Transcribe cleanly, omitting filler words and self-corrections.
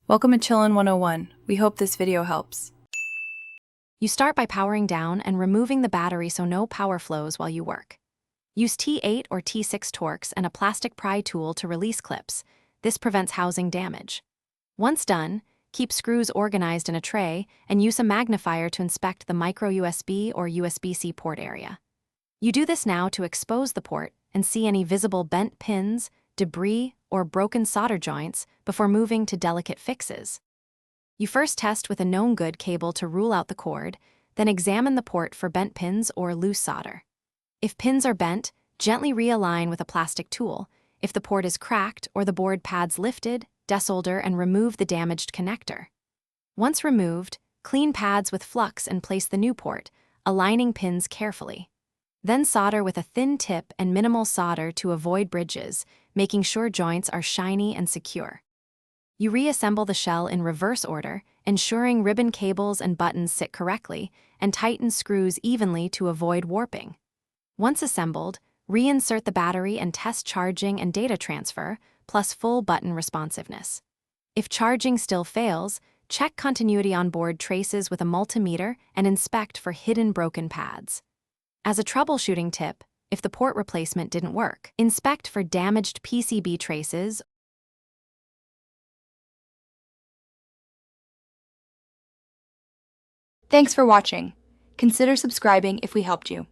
Welcome to Chillin' 101. We hope this video helps. You start by powering down and removing the battery so no power flows while you work. Use T8 or T6 Torx and a plastic pry tool to release clips. This prevents housing damage. Once done, keep screws organized in a tray and use a magnifier to inspect the micro USB or USB-C port area. You do this now to expose the port and see any visible bent pins, debris, or broken solder joints before moving to delicate fixes. You first test with a known good cable to rule out the cord, then examine the port for bent pins or loose solder. If pins are bent, gently realign with a plastic tool. If the port is cracked or the board pads lifted, desolder and remove the damaged connector. Once removed, clean pads with flux and place the new port, aligning pins carefully. Then solder with a thin tip and minimal solder to avoid bridges, making sure joints are shiny and secure. You reassemble the shell in reverse order, ensuring ribbon cables and buttons sit correctly, and tighten screws evenly to avoid warping. Once assembled, reinsert the battery and test charging and data transfer, plus full button responsiveness. If charging still fails, check continuity on board traces with a multimeter and inspect for hidden broken pads. As a troubleshooting tip, if the port replacement didn't work, inspect for damaged PCB traces. Thanks for watching. Consider subscribing if we helped you.